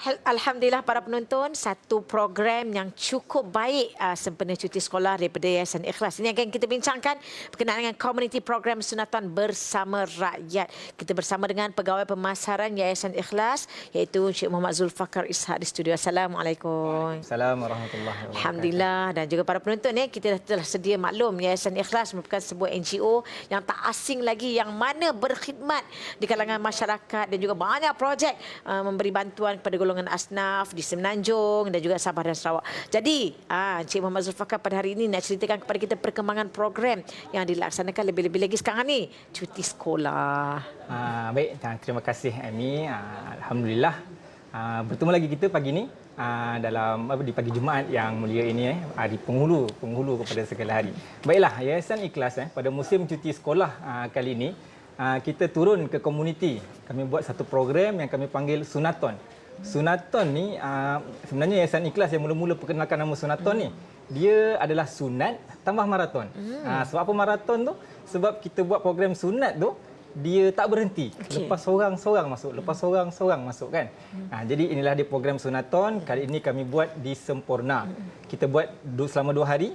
Alhamdulillah para penonton, satu program yang cukup baik sempena cuti sekolah daripada Yayasan Ikhlas. Ini akan kita bincangkan berkenaan dengan Community Program Sunatan Bersama Rakyat. Kita bersama dengan Pegawai Pemasaran Yayasan Ikhlas iaitu Encik Muhammad Zulfakar Ishak di studio. Assalamualaikum. Assalamualaikum warahmatullahi wabarakatuh. Alhamdulillah, dan juga para penonton kita telah sedia maklum Yayasan Ikhlas merupakan sebuah NGO yang tak asing lagi, yang mana berkhidmat di kalangan masyarakat dan juga banyak projek memberi bantuan kepada golongan asnaf di Semenanjung dan juga Sabah dan Sarawak. Jadi, Encik Muhammad Zulfakar pada hari ini nak ceritakan kepada kita perkembangan program yang dilaksanakan lebih-lebih lagi sekarang ni, cuti sekolah. Baik, terima kasih Amy. Alhamdulillah bertemu lagi kita pagi ni dalam di pagi Jumaat yang mulia ini di penghulu kepada segala hari. Baiklah, Yayasan Ikhlas pada musim cuti sekolah kali ini kita turun ke komuniti. Kami buat satu program yang kami panggil Sunaton. Sunaton ni sebenarnya Yayasan Ikhlas yang mula-mula perkenalkan nama Sunaton ni, dia adalah sunat tambah maraton. Sebab apa maraton tu? Sebab kita buat program sunat tu dia tak berhenti. Lepas seorang-seorang masuk, lepas seorang-seorang masuk kan. Jadi inilah dia program Sunaton. Kali ini kami buat di Semporna. Kita buat selama 2 hari.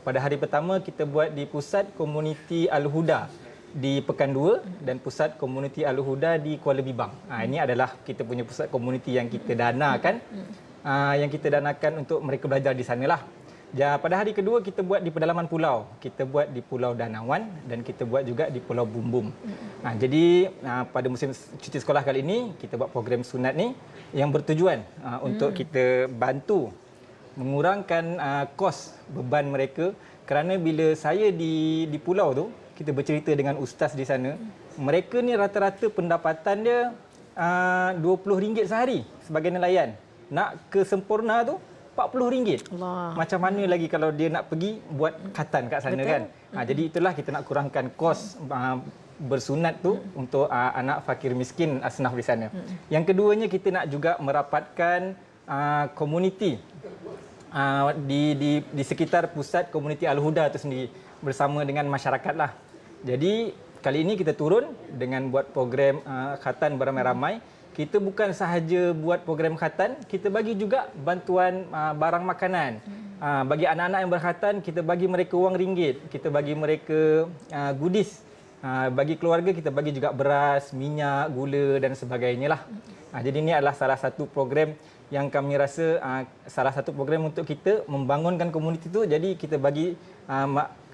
Pada hari pertama kita buat di Pusat Komuniti Al-Huda di Pekan 2 dan Pusat Komuniti Al-Huda di Kuala Bibang. Ini adalah kita punya pusat komuniti yang kita danakan. Yang kita danakan untuk mereka belajar di sanalah. Pada hari kedua kita buat di pedalaman pulau. Kita buat di Pulau Danawan dan kita buat juga di Pulau Bumbum. Jadi pada musim cuti sekolah kali ini kita buat program sunat ni yang bertujuan untuk kita bantu mengurangkan kos beban mereka, kerana bila saya di pulau tu kita bercerita dengan ustaz di sana, mereka ni rata-rata pendapatan dia RM20 sehari sebagai nelayan. Nak ke Semporna tu RM40. Allah. Macam mana lagi kalau dia nak pergi buat khatan kat sana. Betul. Kan? Jadi itulah kita nak kurangkan kos bersunat tu untuk anak fakir miskin asnaf di sana. Yang keduanya kita nak juga merapatkan komuniti di sekitar pusat komuniti Al-Huda tu sendiri bersama dengan masyarakat lah. Jadi kali ini kita turun dengan buat program khatan beramai-ramai. Kita bukan sahaja buat program khatan, kita bagi juga bantuan barang makanan. Bagi anak-anak yang berkhatan, kita bagi mereka wang ringgit. Kita bagi mereka goodies. Bagi keluarga, kita bagi juga beras, minyak, gula dan sebagainya lah. Jadi ini adalah salah satu program yang kami rasa salah satu program untuk kita membangunkan komuniti tu. Jadi kita bagi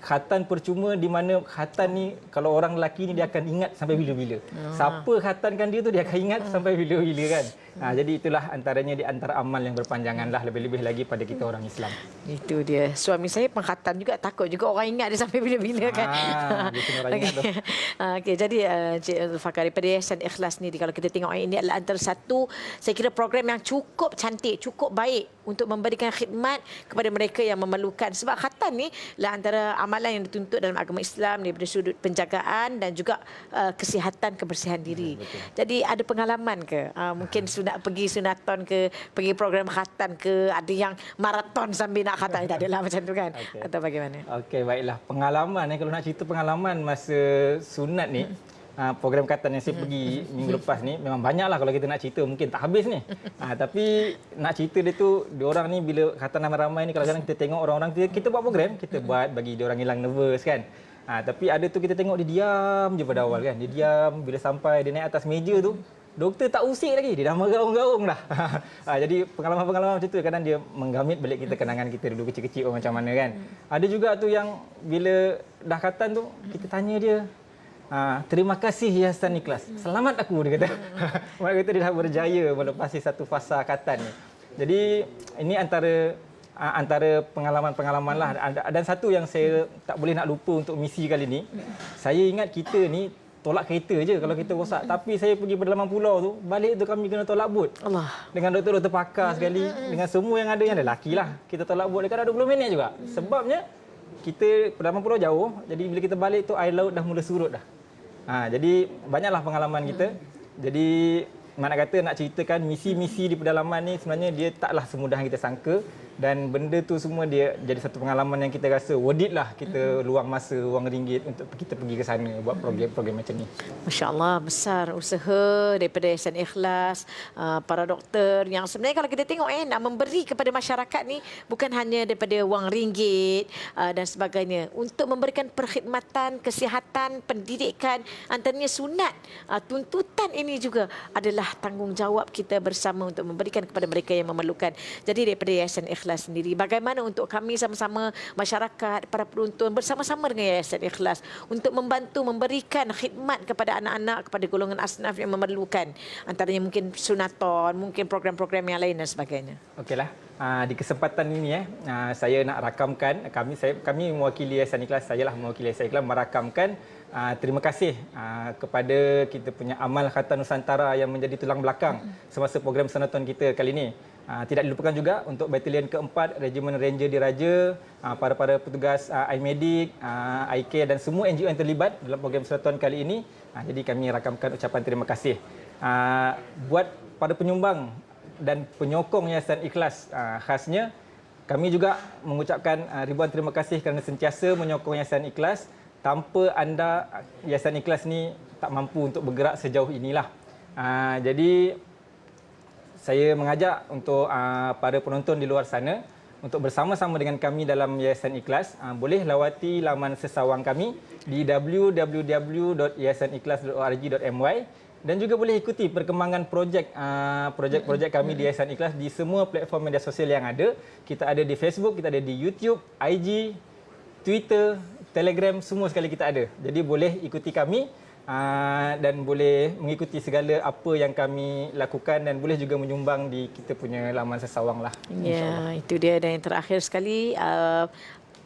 khatan percuma, di mana khatan ni kalau orang lelaki ni dia akan ingat sampai bila-bila. Siapa khatankan dia tu dia akan ingat sampai bila-bila kan. Jadi itulah antaranya di antara amal yang berpanjangan lah, lebih-lebih lagi pada kita orang Islam. Itu dia. Suami saya pengkhatan juga, takut juga orang ingat dia sampai bila-bila kan. Dia kena orang ingat tu. Okey, jadi Encik Zulfakar, daripada Yayasan Ikhlas ni, kalau kita tengok ini adalah antara satu, saya kira program yang cukup cantik, cukup baik untuk memberikan khidmat kepada mereka yang memerlukan. Sebab khatan ni lah antara amalan yang dituntut dalam agama Islam daripada sudut penjagaan dan juga kesihatan, kebersihan diri. Jadi ada pengalaman ke? Mungkin nak pergi sunaton ke, pergi program khatan ke, ada yang maraton sambil nak khatan, tak adalah macam tu kan? Okay. Atau bagaimana? Okey, baiklah. Pengalaman kalau nak cerita pengalaman masa sunat ni, program khatan yang saya pergi minggu lepas ni memang banyaklah. Kalau kita nak cerita mungkin tak habis ni. Tapi nak cerita dia tu, diorang ni bila khatan ramai-ramai ni, kadang-kadang kita tengok orang-orang kita buat program, kita buat bagi diorang hilang nervous kan. Tapi ada tu kita tengok dia diam je pada awal kan. Dia diam, bila sampai dia naik atas meja tu, doktor tak usik lagi, dia dah meraung-raung dah. Jadi pengalaman-pengalaman macam tu kadang dia menggamit balik kita kenangan kita dulu kecil-kecil macam mana kan. Ada juga tu yang bila dah khatan tu kita tanya dia, terima kasih Yayasan Ikhlas. Selamat aku, dia kata. Mereka kata dia dah berjaya melepasi satu fasa khatan ni. Jadi ini antara pengalaman-pengalaman lah. Dan satu yang saya tak boleh nak lupa untuk misi kali ni, saya ingat kita ni tolak kereta je kalau kita rosak. Tapi saya pergi pedalaman pulau tu, balik tu kami kena tolak bot. Allah. Dengan doktor-doktor pakar sekali, dengan semua yang ada lelaki lah. Kita tolak bot dekat 20 minit juga. Sebabnya kita pedalaman pulau jauh, jadi bila kita balik tu air laut dah mula surut dah. Jadi banyaklah pengalaman kita. Jadi mana kata nak ceritakan misi-misi di pedalaman ni sebenarnya dia taklah semudah yang kita sangka. Dan benda tu semua dia jadi satu pengalaman yang kita rasa worth it lah kita luang masa, wang ringgit untuk kita pergi ke sana buat program-program macam ni. Masya Allah, besar usaha daripada Yayasan Ikhlas, para doktor yang sebenarnya kalau kita tengok nak memberi kepada masyarakat ni bukan hanya daripada wang ringgit dan sebagainya, untuk memberikan perkhidmatan, kesihatan, pendidikan, antaranya sunat. Tuntutan ini juga adalah tanggungjawab kita bersama untuk memberikan kepada mereka yang memerlukan. Jadi daripada Yayasan Ikhlas sendiri, bagaimana untuk kami sama-sama masyarakat, para penonton bersama-sama dengan Yayasan Ikhlas untuk membantu memberikan khidmat kepada anak-anak, kepada golongan asnaf yang memerlukan, antaranya mungkin sunaton, mungkin program-program yang lain dan sebagainya. Okeylah. Di kesempatan ini saya nak rakamkan, kami mewakili Yayasan Ikhlas, sayalah mewakili Yayasan Ikhlas merakamkan terima kasih kepada kita punya Amal Khatan Nusantara yang menjadi tulang belakang semasa program sunaton kita kali ini. Tidak dilupakan juga untuk Batalion ke-4 Regimen Ranger Diraja, para petugas iMedic, iCare dan semua NGO yang terlibat dalam program sunaton kali ini. Jadi kami rakamkan ucapan terima kasih. Buat para penyumbang dan penyokong Yayasan Ikhlas, khasnya kami juga mengucapkan ribuan terima kasih kerana sentiasa menyokong Yayasan Ikhlas. Tanpa anda, Yayasan Ikhlas ni tak mampu untuk bergerak sejauh inilah. Jadi saya mengajak untuk para penonton di luar sana untuk bersama-sama dengan kami dalam Yayasan Ikhlas, boleh lawati laman sesawang kami di www.yayasanikhlas.org.my dan juga boleh ikuti perkembangan projek kami di Yayasan Ikhlas di semua platform media sosial yang ada. Kita ada di Facebook, kita ada di YouTube, IG, Twitter, Telegram, semua sekali kita ada. Jadi boleh ikuti kami dan boleh mengikuti segala apa yang kami lakukan dan boleh juga menyumbang di kita punya laman sesawang lah. Ya, itu dia. Dan yang terakhir sekali,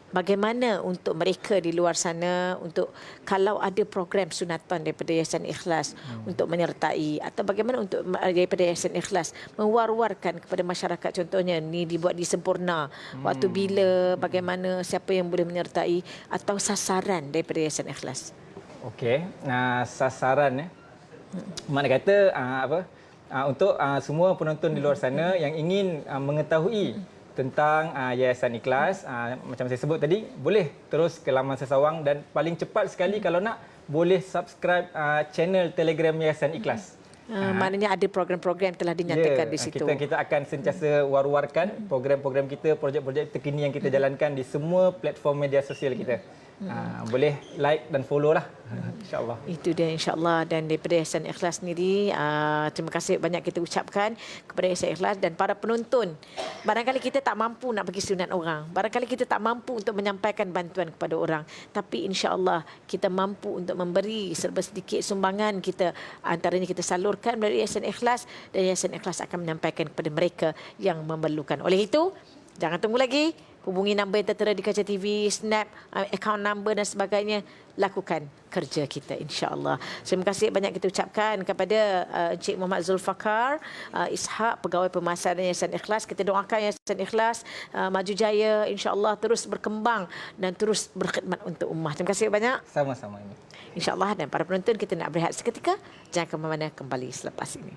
bagaimana untuk mereka di luar sana untuk kalau ada program sunatan daripada Yayasan Ikhlas untuk menyertai, atau bagaimana untuk daripada Yayasan Ikhlas mewar-warkan kepada masyarakat, contohnya ni dibuat di Sempurna, waktu bila, bagaimana, siapa yang boleh menyertai, atau sasaran daripada Yayasan Ikhlas? Okey, sasaran mana kata untuk semua penonton di luar sana yang ingin mengetahui tentang Yayasan Ikhlas, macam saya sebut tadi, boleh terus ke laman sesawang dan paling cepat sekali kalau nak boleh subscribe channel Telegram Yayasan Ikhlas. Maknanya ada program-program telah dinyatakan di situ. Kita akan sentiasa war-warkan program-program kita, projek-projek terkini yang kita jalankan di semua platform media sosial kita. Boleh like dan follow lah, insyaAllah. Itu dia, insyaAllah. Dan daripada Yayasan Ikhlas sendiri, terima kasih banyak kita ucapkan kepada Yayasan Ikhlas dan para penonton. Barangkali kita tak mampu nak pergi sunat orang, barangkali kita tak mampu untuk menyampaikan bantuan kepada orang, tapi insyaAllah kita mampu untuk memberi serba sedikit sumbangan kita, antaranya kita salurkan melalui Yayasan Ikhlas, dan Yayasan Ikhlas akan menyampaikan kepada mereka yang memerlukan. Oleh itu, jangan tunggu lagi, hubungi nombor yang tertera di kaca TV, Snap, account number dan sebagainya. Lakukan kerja kita, insya-Allah. Terima kasih banyak kita ucapkan kepada Encik Muhammad Zulfakar Ishak, pegawai pemasaran Yayasan Ikhlas. Kita doakan Yayasan Ikhlas maju jaya, insya-Allah terus berkembang dan terus berkhidmat untuk ummah. Terima kasih banyak. Sama-sama ini. Insya-Allah. Dan para penonton, kita nak berehat seketika. Jangan ke mana-mana, kembali selepas ini.